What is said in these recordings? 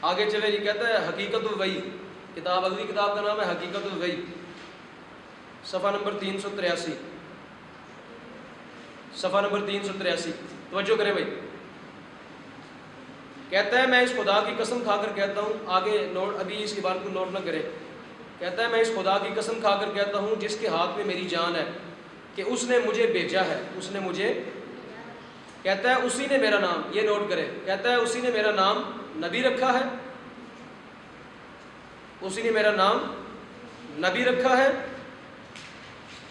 آگے چلے یہ کہتا ہے حقیقت الوحی، کتاب اگلی کتاب کا نام ہے حقیقت الوحی، صفحہ نمبر 383، صفحہ نمبر 383، توجہ کریں بھائی. کہتا ہے میں اس خدا کی قسم کھا کر کہتا ہوں، آگے نوٹ، ابھی اس عبارت کو نوٹ نہ کریں. کہتا ہے میں اس خدا کی قسم کھا کر کہتا ہوں جس کے ہاتھ میں میری جان ہے کہ اس نے مجھے بھیجا ہے، اس نے مجھے، کہتا ہے اسی نے میرا نام، یہ نوٹ کرے، کہتا ہے اسی نے میرا نام نبی رکھا ہے، اسی نے میرا نام نبی رکھا ہے،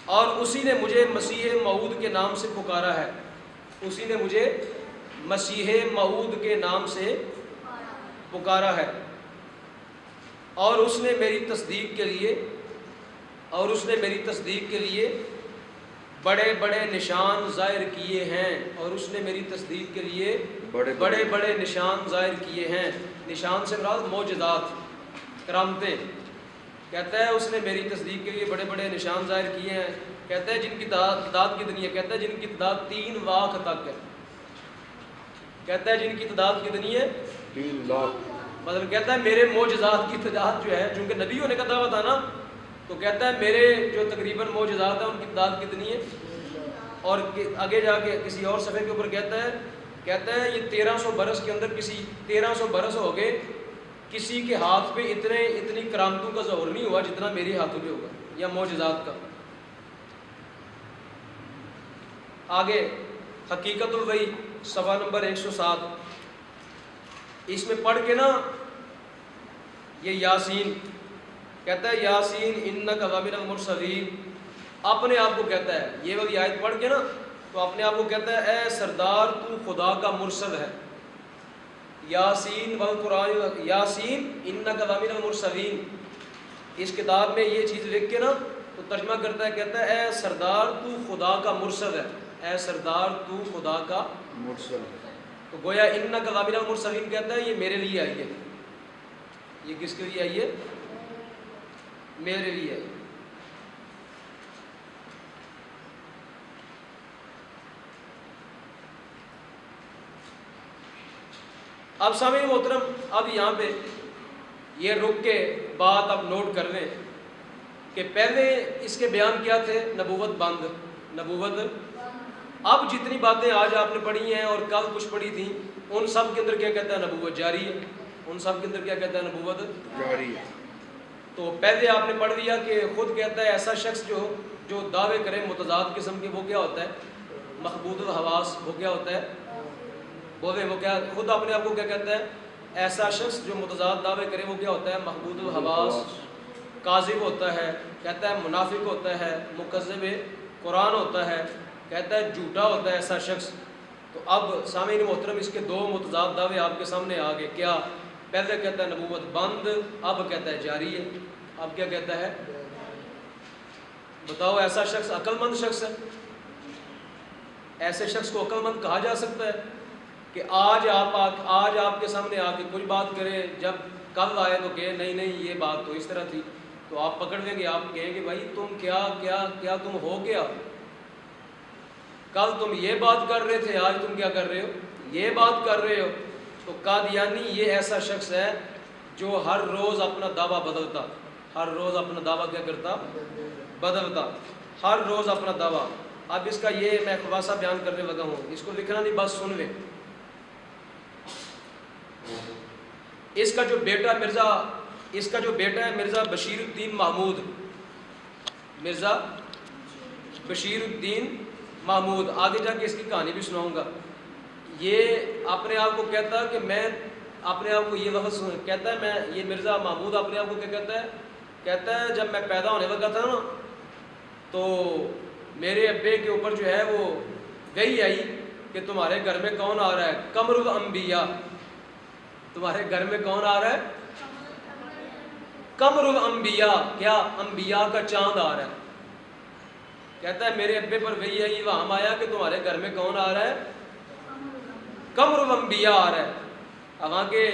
اور اسی نے مجھے مسیح موعود کے نام سے پکارا ہے، اسی نے مجھے مسیح موعود کے نام سے پکارا ہے، اور اس نے میری تصدیق کے لیے، اور اس نے میری تصدیق کے لیے بڑے بڑے نشان ظاہر کیے ہیں، اور اس نے میری تصدیق کے لیے بڑے بڑے نشان ظاہر کیے ہیں. نشان سے مراد معجزات، کرامتیں. کہتا ہے اس نے میری تصدیق کے لیے بڑے بڑے نشان ظاہر کیے ہیں. کہتا ہے جن کی تعداد کتنی ہے، کہتا ہے جن کی تعداد 3 لاکھ تک ہے. کہتا ہے جن کی تعداد کتنی ہے، 3 لاکھ. مطلب کہتا ہے میرے معجزات کی تعداد جو ہے، چونکہ نبی ہونے کا دعویٰ تھا نا، تو کہتا ہے میرے جو تقریباً معجزات ہیں ان کی تعداد کتنی ہے. اور آگے جا کے کسی اور صفحے کے اوپر کہتا ہے یہ 1300 برس کے اندر، کسی 1300 برس ہو گئے کسی کے ہاتھ پہ اتنی کرامتوں کا ظہور نہیں ہوا جتنا میرے ہاتھوں پہ ہوگا، یا معجزات کا. آگے حقیقت الوحی صفحہ نمبر 107، اس میں پڑھ کے نا یہ یاسین، کہتا ہے یاسین انک ومن المرسلین، اپنے آپ کو کہتا ہے، یہ والی آیت پڑھ کے نا تو اپنے آپ کو کہتا ہے اے سردار تو خدا کا مرسل ہے. یاسین والقرآن، یاسین انک ومن المرسلین، اس کتاب میں یہ چیز لکھ کے نا تو ترجمہ کرتا ہے، کہتا ہے اے سردار تو خدا کا مرسل ہے، اے سردار تو خدا کا مرسل ہے. تو گویا انک ومن المرسلین کہتا ہے یہ میرے لیے آئی ہے. یہ کس کے لیے آئی ہے؟ میرے لیے آئی. اب سامعین محترم، اب یہاں پہ یہ رک کے بات اب نوٹ کر لیں کہ پہلے اس کے بیان کیا تھے، نبوت بند، نبوت. اب جتنی باتیں آج آپ نے پڑھی ہیں اور کل کچھ پڑھی تھیں، ان سب کے اندر کیا کہتا ہے؟ نبوت جاری ہے. ان سب کے اندر کیا کہتا ہے؟ نبوت جاری ہے. تو پہلے آپ نے پڑھ لیا کہ خود کہتا ہے ایسا شخص جو دعوے کرے متضاد قسم کے، وہ کیا ہوتا ہے؟ مخبوط الحواس. وہ کیا ہوتا ہے؟ بولے وہ کیا، خود اپنے آپ کو کیا کہتا ہے؟ ایسا شخص جو متضاد دعوے کرے وہ کیا ہوتا ہے؟ مخبوط الحواس، کاذب ہوتا ہے، کہتا ہے منافق ہوتا ہے، مکذب قرآن ہوتا ہے، کہتا ہے جھوٹا ہوتا ہے ایسا شخص. تو اب سامعین محترم اس کے 2 متضاد دعوے آپ کے سامنے آ گئے. کیا؟ پہلے کہتا ہے نبوت بند، اب کہتا ہے جاری ہے. اب کیا کہتا ہے؟ بتاؤ ایسا شخص عقل مند شخص ہے؟ ایسے شخص کو عقل مند کہا جا سکتا ہے کہ آج آپ کے سامنے آ کے کوئی بات کرے، جب کل آئے تو کہے نہیں یہ بات تو اس طرح تھی، تو آپ پکڑ لیں گے، آپ کہیں گے بھائی تم کیا تم ہو کیا؟ کل تم یہ بات کر رہے تھے، آج تم کیا کر رہے ہو؟ یہ بات کر رہے ہو. تو قادیانی یہ ایسا شخص ہے جو ہر روز اپنا دعویٰ بدلتا، ہر روز اپنا دعویٰ کیا کرتا؟ بدلتا، ہر روز اپنا دعویٰ. اب اس کا یہ میں خلاصہ بیان کرنے لگا ہوں، اس کو لکھنا نہیں، بس سن لیں. اس کا جو بیٹا ہے مرزا بشیر الدین محمود، مرزا بشیر الدین محمود، آگے جا کے اس کی کہانی بھی سناؤں گا. یہ اپنے آپ کو کہتا ہے کہ میں اپنے آپ کو یہ لفظ کہتا ہے، میں یہ مرزا محمود اپنے آپ کو کیا کہتا ہے؟ کہتا ہے جب میں پیدا ہونے لگا تھا نا تو میرے ابے کے اوپر جو ہے وہ وحی آئی کہ تمہارے گھر میں کون آ رہا ہے؟ قمر الانبیاء. تمہارے گھر میں کون آ رہا ہے؟ قمر الانبیاء. کیا؟ انبیاء کا چاند آ رہا ہے. کہتا ہے میرے ابے پر وحی آئی، وہاں آیا کہ تمہارے گھر میں کون آ رہا ہے؟ قمر الانبیاء آ رہا ہے. اب آگے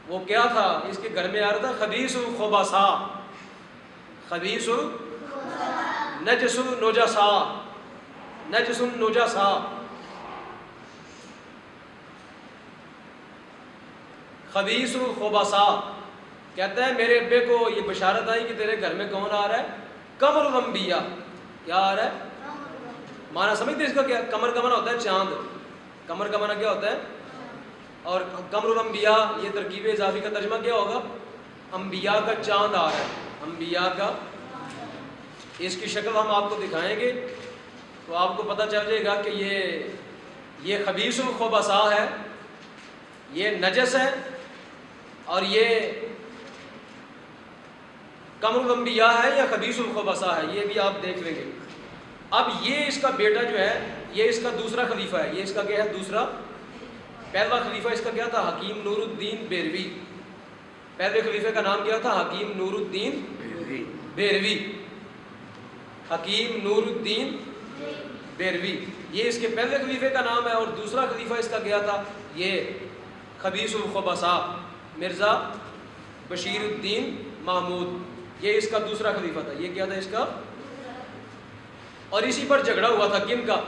وہ کیا تھا اس کے گھر میں آ رہا تھا؟ خبیث الخبثاء، خبیث نجس النجساء، نجس النجساء، خبیث الخبثاء، کہتا ہے میرے ابے کو یہ بشارت آئی کہ تیرے گھر میں کون آ رہا ہے؟ قمر الانبیاء۔ کیا آ رہا ہے؟ معنی سمجھتے اس کا کیا؟ قمر کا معنی ہوتا ہے چاند، قمر کا معنی کیا ہوتا ہے؟ اور قمر الانبیاء یہ ترکیب اضافی کا ترجمہ کیا ہوگا؟ انبیاء کا چاند آ رہا ہے، انبیاء کا۔ اس کی شکل ہم آپ کو دکھائیں گے تو آپ کو پتہ چل جائے گا کہ یہ خبیث الخبثاء ہے، یہ نجس ہے، اور یہ قمر الانبیاء ہے یا خبیث الخبثاء ہے، یہ بھی آپ دیکھ لیں گے۔ اب یہ اس کا بیٹا جو ہے یہ اس کا دوسرا خلیفہ ہے۔ یہ اس کا کیا ہے؟ دوسرا۔ پہلا خلیفہ اس کا کیا تھا؟ حکیم نور الدین بیروی۔ پہلے خلیفے کا نام کیا تھا؟ حکیم نور الدین بیروی۔ حکیم نور الدین بیروی، یہ اس کے پہلے خلیفے کا نام ہے، اور دوسرا خلیفہ اس کا کیا تھا؟ یہ خبیث الخبثاء مرزا بشیر الدین محمود، یہ اس کا دوسرا خلیفہ تھا۔ یہ کیا تھا اس کا؟ اور اسی پر جھگڑا ہوا تھا کن کا؟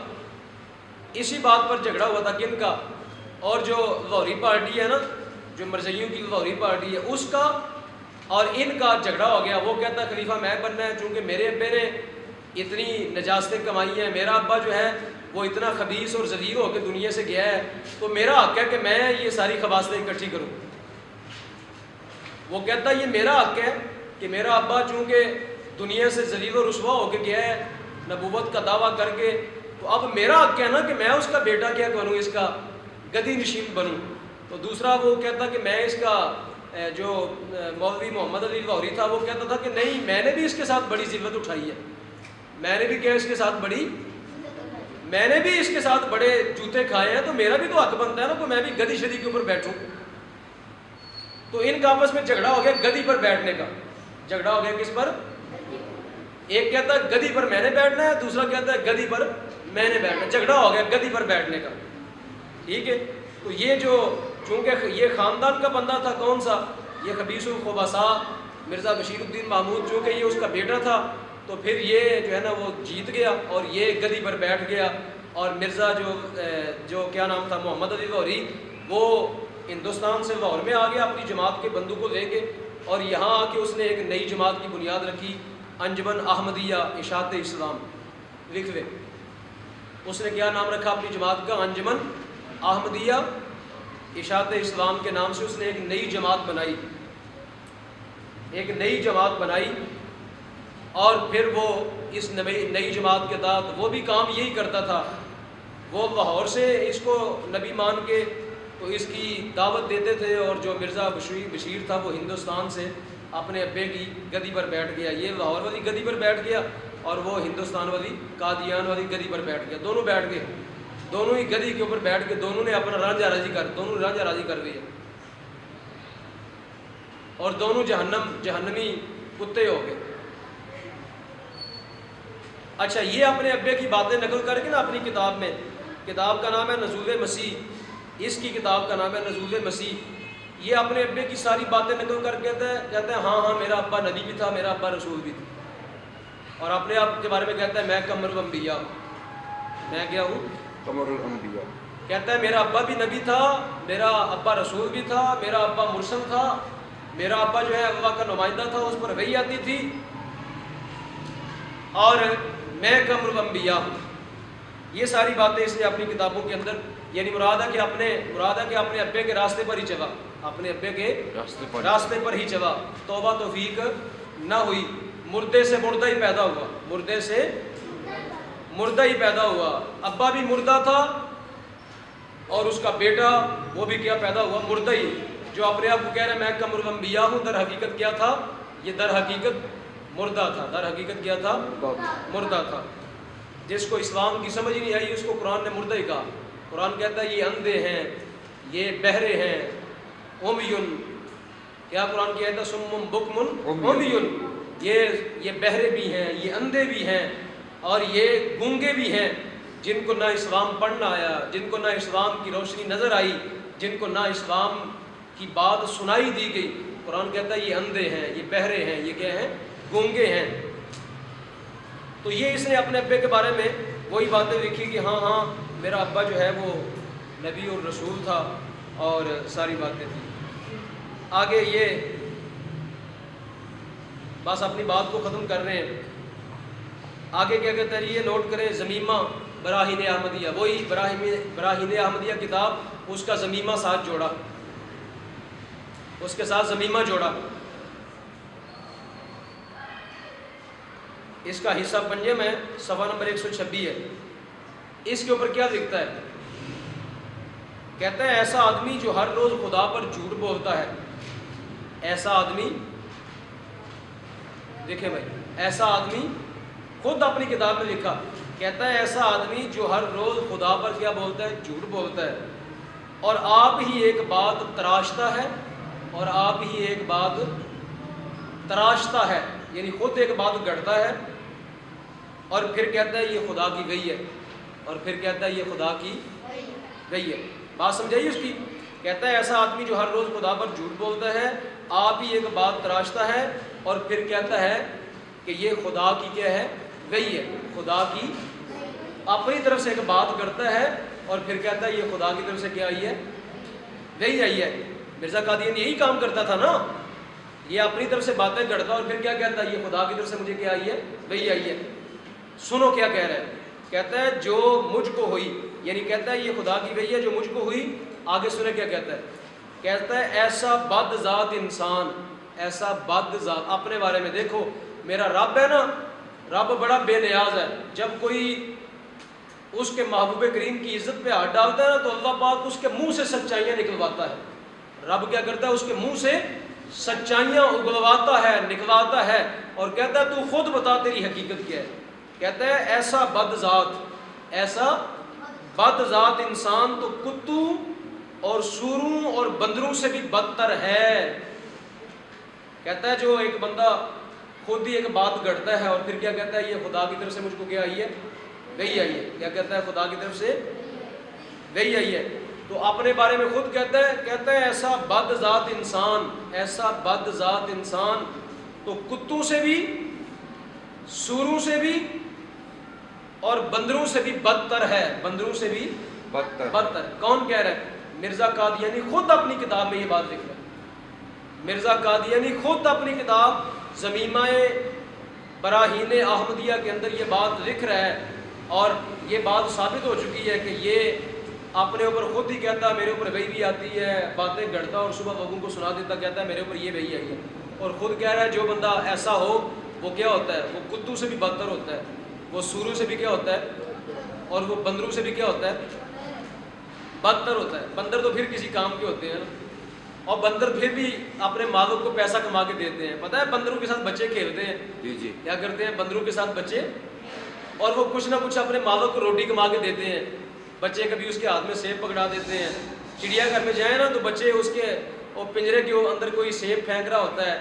اسی بات پر جھگڑا ہوا تھا کن کا؟ اور جو لاہوری پارٹی ہے نا، جو مرزائیوں کی لاہوری پارٹی ہے، اس کا اور ان کا جھگڑا ہو گیا۔ وہ کہتا ہے خلیفہ میں بننا ہے، چونکہ میرے ابے نے اتنی نجاستیں کمائی ہیں، میرا ابا جو ہے وہ اتنا خبیث اور ذلیل ہو کے دنیا سے گیا ہے، تو میرا حق ہے کہ میں یہ ساری خباثتیں اکٹھی کروں۔ وہ کہتا ہے یہ میرا حق ہے کہ میرا ابا چونکہ دنیا سے ذلیل و رسوا ہو کے گیا ہے نبوت کا دعویٰ کر کے، تو اب میرا حق ہے نا کہ میں اس کا بیٹا کیا بنوں، اس کا گدی نشین بنوں۔ تو دوسرا وہ کہتا کہ میں اس کا جو مولوی محمد علی لاہوری تھا وہ کہتا تھا کہ نہیں، میں نے بھی اس کے ساتھ بڑی ذلت اٹھائی ہے، میں نے بھی کیا اس کے ساتھ میں نے بھی اس کے ساتھ بڑے جوتے کھائے ہیں، تو میرا بھی تو حق بنتا ہے نا کہ میں بھی گدی شدی کے اوپر بیٹھوں۔ تو ان کا آپس میں جھگڑا ہو گیا گدی پر بیٹھنے کا۔ جھگڑا ہو گیا کس پر؟ ایک کہتا ہے گدی پر میں نے بیٹھنا ہے، دوسرا کہتا ہے گدی پر میں نے بیٹھنا ہے۔ جھگڑا ہو گیا گدی پر بیٹھنے کا، ٹھیک ہے۔ تو یہ جو چونکہ یہ خاندان کا بندہ تھا، کون سا؟ یہ خبیث الخبثاء مرزا بشیر الدین محمود، چونکہ یہ اس کا بیٹا تھا، تو پھر یہ جو ہے نا وہ جیت گیا اور یہ گدی پر بیٹھ گیا۔ اور مرزا جو کیا نام تھا محمد علی لاہوری، وہ ہندوستان سے لاہور میں آ گیا اپنی جماعت کے بندوں کو لے کے، اور یہاں آ کے اس نے ایک نئی جماعت کی بنیاد رکھی، انجمن احمدیہ اشاعت اسلام۔ لکھ لے، اس نے کیا نام رکھا اپنی جماعت کا؟ انجمن احمدیہ اشاعت اسلام کے نام سے اس نے ایک نئی جماعت بنائی، ایک نئی جماعت بنائی۔ اور پھر وہ اس نئی جماعت کے تحت وہ بھی کام یہی کرتا تھا، وہ لاہور سے اس کو نبی مان کے تو اس کی دعوت دیتے تھے، اور جو مرزا بشیر تھا وہ ہندوستان سے اپنے ابے کی گدی پر بیٹھ گیا، یہ لاہور والی گدی پر بیٹھ گیا اور وہ ہندوستان والی قادیان والی گدی پر بیٹھ گیا۔ دونوں بیٹھ گئے، دونوں ہی گدی کے اوپر بیٹھ کے دونوں نے اپنا رانجھا راضی کر لیا، اور دونوں جہنمی کتے ہو گئے۔ اچھا، یہ اپنے ابے کی باتیں نقل کر کے نا اپنی کتاب میں، کتاب کا نام ہے نزول مسیح، اس کی کتاب کا نام ہے نزول مسیح، یہ اپنے ابے کی ساری باتیں نقل کر کے کہتا ہے ہاں میرا ابا نبی بھی تھا، میرا ابا رسول بھی تھا، اور اپنے آپ کے بارے میں کہتا ہے میں قمر الانبیاء ہوں، میں کیا ہوں؟ قمر الانبیاء۔ کہتا ہے میرا ابا بھی نبی تھا، میرا ابا رسول بھی تھا، میرا ابا مرسل تھا، میرا ابا جو ہے اللہ کا نمائندہ تھا، اس پر وحی آتی تھی، اور میں قمر الانبیاء ہوں۔ یہ ساری باتیں اس نے اپنی کتابوں کے اندر، یعنی مراد ہے کہ اپنے ابے کے راستے پر ہی چلا، اپنے ابے کے راستے پر ہی چلا، توبہ توفیق نہ ہوئی، مردے سے مردہ ہی پیدا ہوا، مردے سے مردہ ہی پیدا ہوا۔ ابا بھی مردہ تھا اور اس کا بیٹا وہ بھی کیا پیدا ہوا؟ مردہ ہی، جو اپنے آپ کو کہہ رہے میں قمر الانبیاء ہوں، در حقیقت کیا تھا؟ یہ در حقیقت مردہ تھا، در حقیقت کیا تھا؟ مردہ تھا۔ جس کو اسلام کی سمجھ نہیں آئی اس کو قرآن نے مردہ ہی کہا۔ قرآن کہتا ہے یہ اندھے ہیں، یہ بہرے ہیں، امیون، کیا قرآن کہتا ہے؟ سمم بکمن امیون، یہ بہرے بھی ہیں، یہ اندھے بھی ہیں، اور یہ گونگے بھی ہیں، جن کو نہ اسلام پڑھنا آیا، جن کو نہ اسلام کی روشنی نظر آئی، جن کو نہ اسلام کی بات سنائی دی گئی۔ قرآن کہتا ہے یہ اندھے ہیں، یہ بہرے ہیں، یہ کیا ہیں؟ گونگے ہیں۔ تو یہ اس نے اپنے ابے کے بارے میں وہی باتیں لکھی کہ ہاں میرا ابا جو ہے وہ نبی اور رسول تھا، اور ساری باتیں تھیں۔ آگے یہ بس اپنی بات کو ختم کر رہے ہیں. آگے کیا کہتا ہے یہ نوٹ کریں, ضمیمہ براہین احمدیہ, وہی براہین احمدیہ کتاب, اس کا ضمیمہ ساتھ جوڑا, اس کے ساتھ ضمیمہ جوڑا. اس کا حصہ پنجم ہے, صفحہ نمبر 126 ہے. اس کے اوپر کیا لکھتا ہے؟ کہتا ہے ایسا آدمی جو ہر روز خدا پر جھوٹ بولتا ہے, ایسا آدمی, دیکھیں بھائی, ایسا آدمی خود اپنی کتاب میں لکھا, کہتا ہے ایسا آدمی جو ہر روز خدا پر کیا بولتا ہے؟ جھوٹ بولتا ہے, اور آپ ہی ایک بات تراشتا ہے, اور آپ ہی ایک بات تراشتا ہے, یعنی خود ایک بات گڑھتا ہے اور پھر کہتا ہے یہ خدا کی وحی ہے, اور پھر کہتا ہے یہ خدا کی وحی ہے. بات سمجھائیے اس کی. کہتا ہے ایسا آدمی جو ہر روز خدا پر جھوٹ بولتا ہے, آپ ہی ایک بات تراشتا ہے, اور پھر کہتا ہے کہ یہ خدا کی کیا ہے؟ وحی ہے. خدا کی اپنی طرف سے ایک بات کرتا ہے اور پھر کہتا ہے یہ خدا کی طرف سے کیا آئی ہے؟ وحی آئی ہے. مرزا قادیانی یہی کام کرتا تھا نا, یہ اپنی طرف سے باتیں کرتا اور پھر کیا کہتا ہے یہ خدا کی طرف سے مجھے کیا آئی ہے؟ وحی آئی ہے. سنو کیا کہہ رہا ہے. کہتا ہے جو مجھ کو ہوئی, یعنی کہتا ہے یہ خدا کی وحی ہے جو مجھ کو ہوئی. آگے سنے کیا کہتا ہے. کہتا ہے ایسا بد ذات انسان, ایسا بد ذات, اپنے بارے میں دیکھو میرا رب ہے نا, رب بڑا بے نیاز ہے. جب کوئی اس کے محبوب کریم کی عزت پہ ہاتھ ڈالتا ہے نا تو اللہ پاک اس کے منہ سے سچائیاں نکلواتا ہے. رب کیا کرتا ہے؟ اس کے منہ سے سچائیاں اگلواتا ہے, نکلواتا ہے, اور کہتا ہے تو خود بتا تیری حقیقت کیا ہے. کہتا ہے ایسا بد ذات, ایسا بد ذات انسان تو کتوں اور سوروں اور بندروں سے بھی بدتر ہے. کہتا ہے جو ایک بندہ خود ہی ایک بات گڑھتا ہے اور پھر کیا کہتا ہے یہ خدا کی طرف سے مجھ کو کیا آئی ہے؟ وحی آئی ہے. کیا کہتا ہے؟ خدا کی طرف سے وحی آئی ہے. تو اپنے بارے میں خود کہتا ہے ایسا بد ذات انسان, ایسا بد ذات انسان تو کتوں سے بھی, سوروں سے بھی اور بندروں سے بھی بدتر ہے. بندروں سے بھی بدتر. کون کہہ رہا ہے؟ مرزا قادیانی خود اپنی کتاب میں یہ بات لکھ رہا ہے. مرزا قادیانی خود اپنی کتاب ضمیمہ براہین احمدیہ کے اندر یہ بات لکھ رہا ہے, اور یہ بات ثابت ہو چکی ہے کہ یہ اپنے اوپر خود ہی کہتا ہے میرے اوپر وحی بھی آتی ہے, باتیں گڑھتا اور صبح لوگوں کو سنا دیتا, کہتا ہے میرے اوپر یہ وحی آئی ہے. اور خود کہہ رہا ہے جو بندہ ایسا ہو وہ کیا ہوتا ہے؟ وہ کتوں سے بھی بدتر ہوتا ہے, وہ سوروں سے بھی کیا ہوتا ہے, اور وہ بندروں سے بھی کیا ہوتا ہے؟ بدتر ہوتا ہے. بندر تو پھر کسی کام کے ہوتے ہیں نا, اور بندر پھر بھی اپنے مالک کو پیسہ کما کے دیتے ہیں. پتہ ہے بندروں کے ساتھ بچے کھیلتے ہیں, جی کیا کرتے ہیں بندروں کے ساتھ بچے, اور وہ کچھ نہ کچھ اپنے مالک کو روٹی کما کے دیتے ہیں. بچے کبھی اس کے ہاتھ میں سیب پکڑا دیتے ہیں. چڑیا گھر میں جائیں نا تو بچے اس کے وہ پنجرے کے اندر کوئی سیب پھینک رہا ہوتا ہے,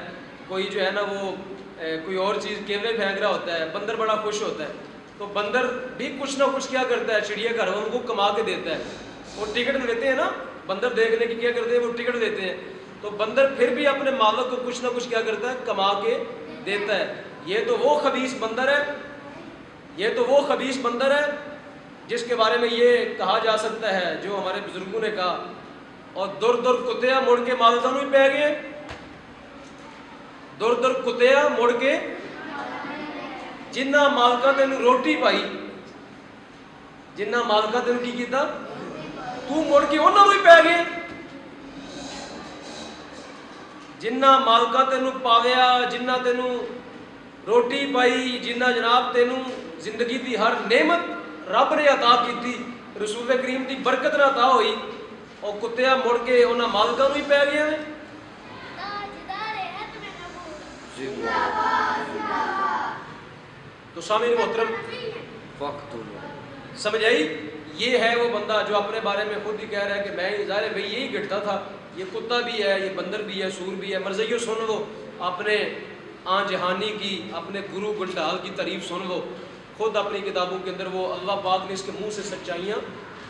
کوئی جو ہے نا وہ کوئی اور چیز کیلے پھینک رہا ہوتا ہے, بندر بڑا خوش ہوتا ہے. تو بندر بھی کچھ نہ کچھ کیا کرتا ہے چڑیا گھر ان کو کما کے دیتا ہے. وہ ٹکٹ لیتے ہیں نا بندر دیکھنے کی, کیا کرتے ہیں وہ ٹکٹ دیتے ہیں. تو بندر پھر بھی اپنے مالک کو کچھ نہ کچھ کیا کرتا ہے؟ کما کے دیتا ہے. یہ تو وہ خبیث بندر ہے, یہ تو وہ خبیث بندر ہے جس کے بارے میں یہ کہا جا سکتا ہے جو ہمارے بزرگوں نے کہا, اور در در کتیا مڑ کے مالکانوں ہی پہ گئے, در در کتیا مڑ کے جنہ مالکا تینوں روٹی پائی, جنہ مالکا تینوں کی کیتا تو مڑ کے انہوں ہی پہ گئے. جنہ مالکا تینوں پاویا, جنہ تینوں روٹی پائی, جنہ جناب تینوں زندگی دی ہر نعمت رب نے عطا کی تھی, رسول کریم دی برکت نہ عطا ہوئی, اور کتیا مڑ کے انہاں مالکاں نوں ہی پی گئے ہیں. تو سامعین محترم وقت سمجھ آئی, یہ ہے وہ بندہ جو اپنے بارے میں خود ہی کہہ رہا ہے کہ میں ظاہر ہے بھائی یہی گھٹتا تھا, یہ کتا بھی ہے, یہ بندر بھی ہے, سور بھی ہے. مرضیو سن لو اپنے آن جہانی کی, اپنے گرو گنڈال کی تعریف سن لو. خود اپنی کتابوں کے اندر وہ اللہ پاک نے اس کے منہ سے سچائیاں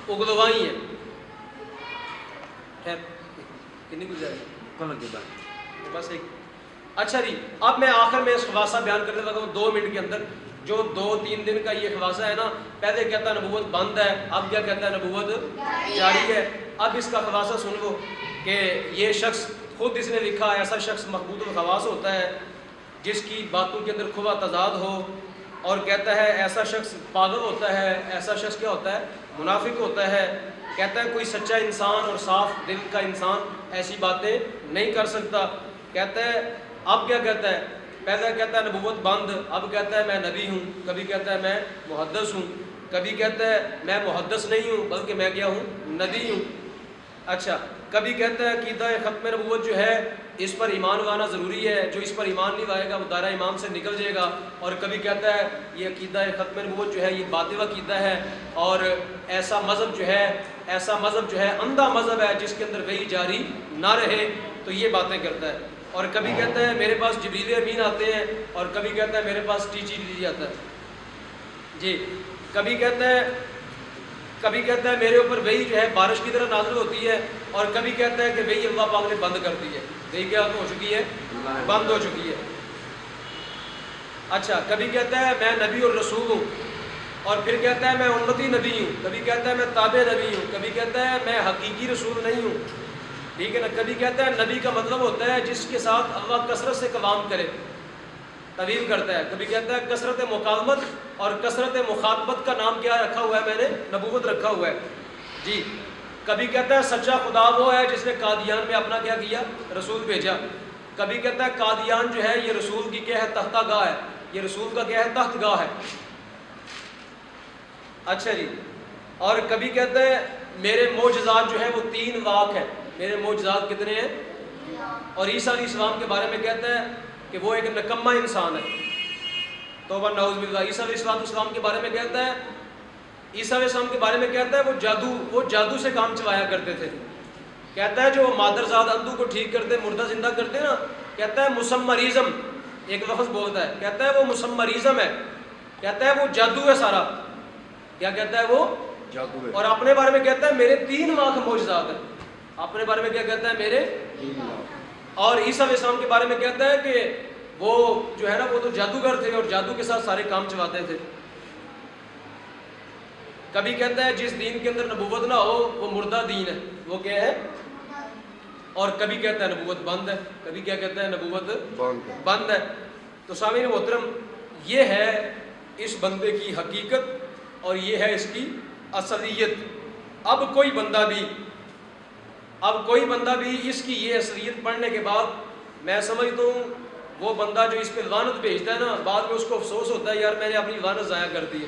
اگلوائی ہیں. خیر کتنی گزاری بس ایک. اچھا جی, اب میں آخر میں اس خلاصہ بیان کرنے لگا ہوں 2 منٹ کے اندر. جو 2-3 دن کا یہ خلاصہ ہے نا، پہلے کہتا ہے نبوت بند ہے، اب کیا کہتا ہے نبوت جاری ہے۔ اب اس کا خلاصہ سن لو کہ یہ شخص خود اس نے لکھا، ایسا شخص مقبوض الخواص ہوتا ہے جس کی باتوں کے اندر کھلا تضاد ہو، اور کہتا ہے ایسا شخص پاگل ہوتا ہے، ایسا شخص کیا ہوتا ہے، منافق ہوتا ہے۔ کہتا ہے کوئی سچا انسان اور صاف دل کا انسان ایسی باتیں نہیں کر سکتا۔ کہتا ہے اب کیا کہتا ہے، پہلے کہتا ہے نبوت بند، اب کہتا ہے میں نبی ہوں، کبھی کہتا ہے میں محدث ہوں، کبھی کہتا ہے میں محدث نہیں ہوں بلکہ میں کیا ہوں، نبی ہوں۔ اچھا، کبھی کہتا ہے عقیدہ ختم نبوت جو ہے اس پر ایمان لانا ضروری ہے، جو اس پر ایمان نہیں لائے گا وہ دائرہ ایمان سے نکل جائے گا، اور کبھی کہتا ہے یہ عقیدہ ختم نبوت جو ہے یہ باطل عقیدہ ہے، اور ایسا مذہب جو ہے اندھا مذہب ہے جس کے اندر وحی جاری نہ رہے، تو یہ باتیں کرتا ہے۔ اور کبھی کہتا ہے میرے پاس جبریل امین آتے ہیں، اور کبھی کہتا ہے میرے پاس TGD آتا ہے جی، کبھی کہتا ہے میرے اوپر وہی جو ہے بارش کی طرح نازل ہوتی ہے، اور کبھی کہتا ہے کہ وہی اللہ پاک نے بند کر دی ہے، وہی کیا ہو چکی ہے، بند ہو چکی ہے۔ اچھا، کبھی کہتا ہے میں نبی اور رسول ہوں، اور پھر کہتا ہے میں امتی نبی ہوں، کبھی کہتا ہے میں تابع نبی ہوں، کبھی کہتا ہے میں حقیقی رسول نہیں ہوں، ٹھیک ہے نا۔ کبھی کہتا ہے نبی کا مطلب ہوتا ہے جس کے ساتھ اللہ کثرت سے کلام کرے، طویل کرتا ہے۔ کبھی کہتا ہے کثرت مکالمت اور کثرت مخاطبت کا نام کیا رکھا ہوا ہے، میں نے نبوت رکھا ہوا ہے جی۔ کبھی کہتا ہے سچا خدا وہ ہے جس نے قادیان میں اپنا کیا کیا، رسول بھیجا۔ کبھی کہتا ہے قادیان جو ہے یہ رسول کی کیا ہے، تختہ گاہ ہے، یہ رسول کا کیا ہے، تخت گاہ ہے۔ اچھا جی، اور کبھی کہتا ہے میرے معجزات جو ہیں وہ 3 لاکھ ہیں، میرے معجزات کتنے ہیں، اور عیسیٰ علیہ السلام کے بارے میں کہتا ہے کہ وہ ایک نکما انسان ہے، توبہ نعوذ باللہ۔ عیسیٰ علیہ السلام کے بارے میں کہتا ہے، عیسیٰ علیہ السلام کے بارے میں کہتا ہے وہ جادو سے کام چلایا کرتے تھے۔ کہتا ہے جو مادرزاد اندھو کو ٹھیک کرتے، مردہ زندہ کرتے نا، کہتا ہے مسمریزم، ایک لفظ بولتا ہے، کہتا ہے وہ مسمریزم ہے، کہتا ہے وہ جادو ہے سارا، کیا کہتا ہے وہ جادو ہے۔ اور اپنے بارے میں کہتا ہے میرے 3 لاکھ معجزات ہیں، اپنے بارے میں کیا کہتا ہے، میرے 3 لاکھ۔ اور عیسیٰ علیہ السلام کے بارے میں کہتا ہے کہ وہ جو ہے نا وہ تو جادوگر تھے اور جادو کے ساتھ سارے کام چلاتے تھے۔ کبھی کہتا ہے جس دین کے اندر نبوت نہ ہو وہ مردہ دین ہے، وہ کیا ہے، اور کبھی کہتا ہے نبوت بند ہے، کبھی کیا کہتا ہے، نبوت بند ہے۔ تو سامعین محترم، یہ ہے اس بندے کی حقیقت اور یہ ہے اس کی اصلیت۔ اب کوئی بندہ بھی اس کی یہ اصلیت پڑھنے کے بعد، میں سمجھتا ہوں وہ بندہ جو اس پہ لعنت بھیجتا ہے نا، بعد میں اس کو افسوس ہوتا ہے یار میں نے اپنی لعنت ضائع کر دی ہے،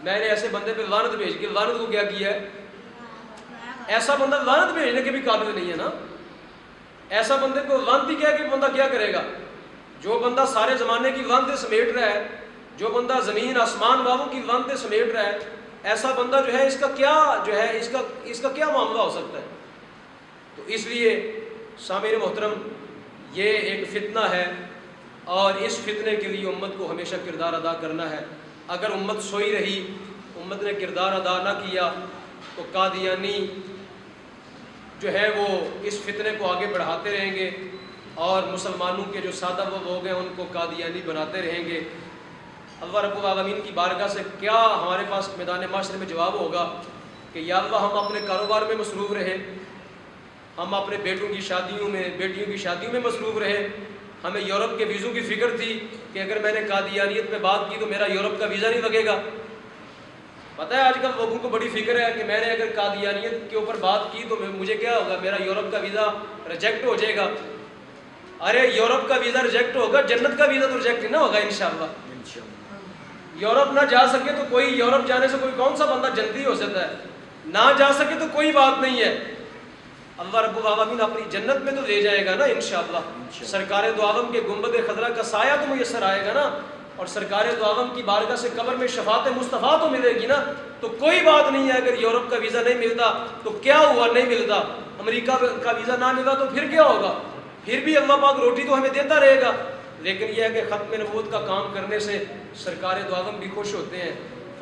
میں نے ایسے بندے پہ لعنت بھیج کے لعنت کو کیا کیا ہے۔ ایسا بندہ لعنت بھیجنے کے بھی قابل نہیں ہے نا، ایسا بندے کو لعنت ہی کیا کہ بندہ کیا کرے گا۔ جو بندہ سارے زمانے کی لعنتیں سمیٹ رہا ہے، جو بندہ زمین آسمان والوں کی لعنتیں سمیٹ رہا ہے، ایسا بندہ جو ہے اس کا کیا جو ہے اس کا کیا معاملہ ہو سکتا ہے۔ تو اس لیے سامعین محترم، یہ ایک فتنہ ہے، اور اس فتنے کے لیے امت کو ہمیشہ کردار ادا کرنا ہے۔ اگر امت سوئی رہی، امت نے کردار ادا نہ کیا، تو قادیانی جو ہے وہ اس فتنے کو آگے بڑھاتے رہیں گے، اور مسلمانوں کے جو سادہ وہ لوگ ہیں ان کو قادیانی بناتے رہیں گے۔ اللہ رب العالمین کی بارگاہ سے کیا ہمارے پاس میدان معاشرے میں جواب ہوگا کہ یا اللہ ہم اپنے کاروبار میں مصروف رہے، ہم اپنے بیٹوں کی شادیوں میں، بیٹیوں کی شادیوں میں مصروف رہے۔ ہمیں یورپ کے ویزوں کی فکر تھی کہ اگر میں نے قادیانیت میں بات کی تو میرا یورپ کا ویزا نہیں لگے گا۔ پتہ ہے آج کل لوگوں کو بڑی فکر ہے کہ میں نے اگر قادیانیت کے اوپر بات کی تو مجھے کیا ہوگا، میرا یورپ کا ویزا ریجیکٹ ہو جائے گا۔ ارے یورپ کا ویزا ریجیکٹ ہوگا، جنت کا ویزا تو ریجیکٹ نہ ہوگا انشاءاللہ۔ یورپ نہ جا سکے تو کوئی، یورپ جانے سے کوئی کون سا بندہ جنتی ہو سکتا ہے، نہ جا سکے تو کوئی بات نہیں ہے، اللہ رب العالمین اپنی جنت میں تو لے جائے گا نا انشاءاللہ۔ سرکار دو عالم کے گنبد خضرا کا سایہ تو میسر آئے گا نا، اور سرکار دو عالم کی بارگاہ سے قبر میں شفاعت مصطفیٰ تو ملے گی نا۔ تو کوئی بات نہیں ہے اگر یورپ کا ویزا نہیں ملتا تو کیا ہوا، نہیں ملتا، امریکہ کا ویزا نہ ملا تو پھر کیا ہوگا، پھر بھی اللہ پاک روٹی تو ہمیں دیتا رہے گا۔ لیکن یہ ہے کہ ختم نبوت کا کام کرنے سے سرکار دو عالم بھی خوش ہوتے ہیں،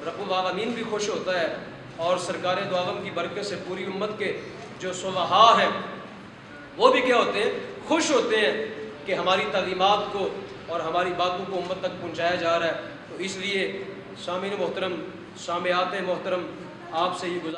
رب العالمین بھی خوش ہوتا ہے، اور سرکار دو عالم کی برکت سے پوری امت کے جو صلحاء ہیں وہ بھی کیا ہوتے ہیں، خوش ہوتے ہیں کہ ہماری تعلیمات کو اور ہماری باتوں کو امت تک پہنچایا جا رہا ہے. تو اس لیے سامعین محترم، سامعات محترم، آپ سے یہ گزارش